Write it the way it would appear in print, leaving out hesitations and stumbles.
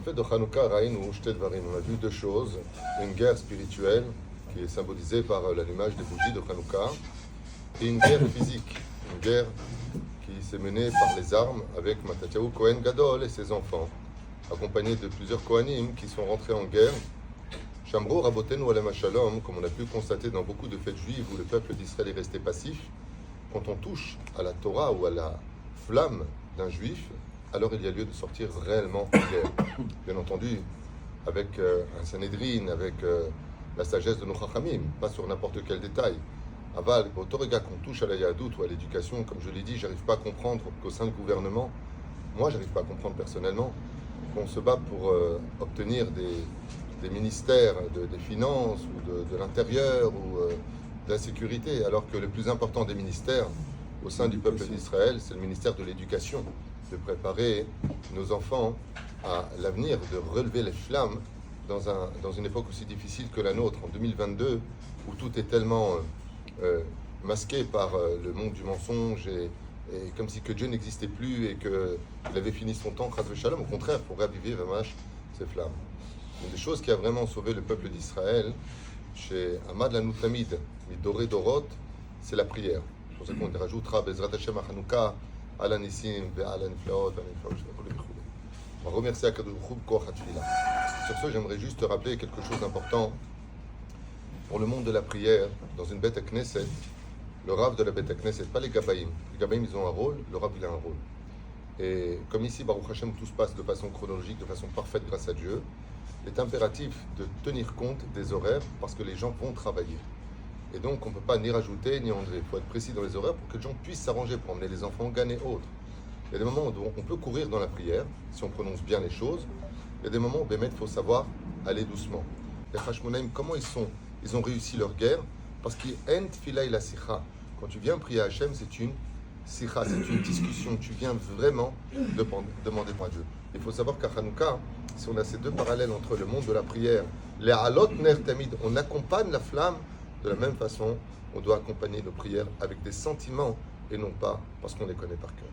fête de Hanouka, on a vu deux choses. Une guerre spirituelle, qui est symbolisée par l'allumage des bougies de Hanouka, et une guerre physique, une guerre qui s'est menée par les armes avec Matatiahu Kohen Gadol et ses enfants, accompagnés de plusieurs Kohanim qui sont rentrés en guerre. Shamro Rabotenu Alem Shalom, comme on a pu constater dans beaucoup de fêtes juives où le peuple d'Israël est resté passif, quand on touche à la Torah ou à la flamme d'un juif, alors il y a lieu de sortir réellement en guerre. Bien entendu, avec un Sanhedrin, avec la sagesse de nos Chachamim, pas sur n'importe quel détail. Aval, au Torega, qu'on touche à la Yahadout ou à l'éducation, comme je l'ai dit, j'arrive pas à comprendre qu'au sein du gouvernement, moi j'arrive pas à comprendre personnellement, qu'on se bat pour obtenir des ministères des finances ou de l'intérieur ou de la sécurité, alors que le plus important des ministères au sein du peuple d'Israël, c'est le ministère de l'éducation, de préparer nos enfants à l'avenir, de relever les flammes dans une époque aussi difficile que la nôtre, en 2022, où tout est tellement masqué par le monde du mensonge et comme si que Dieu n'existait plus et qu'il avait fini son temps, Chas v'Shalom. Au contraire, pour raviver vraiment ces flammes. Une des choses qui a vraiment sauvé le peuple d'Israël, chez Amad Lanu Tamid, Midoré Dorot, c'est la prière. C'est pour ça qu'on rajoutera Bezrat Hashem Hanouka, Ala Nissim, Ve'ala Niflaot, on va remercier Akadosh Baruch Hu Koach HaTfila. Sur ce, j'aimerais juste rappeler quelque chose d'important pour le monde de la prière. Dans une Beth Knesset, le Rav de la Beth Knesset, pas les Gabaïm. Les Gabaïm, ils ont un rôle, le Rav, il a un rôle. Et comme ici, Baruch Hashem, tout se passe de façon chronologique, de façon parfaite grâce à Dieu, il est impératif de tenir compte des horaires parce que les gens vont travailler. Et donc, on ne peut pas ni rajouter ni enlever. Il faut être précis dans les horaires pour que les gens puissent s'arranger pour emmener les enfants, gagner autres. Il y a des moments où on peut courir dans la prière, si on prononce bien les choses. Il y a des moments où il faut savoir aller doucement. Les Hashmonaïm, comment ils ont réussi leur guerre? Parce qu'il y a une tfila et la sikha. Quand tu viens prier à Hachem, c'est une sikha, c'est une discussion. Tu viens vraiment demander pour Dieu. Il faut savoir qu'à Hanouka, si on a ces deux parallèles entre le monde de la prière, les halot ner tamid, on accompagne la flamme de la même façon. On doit accompagner nos prières avec des sentiments et non pas parce qu'on les connaît par cœur.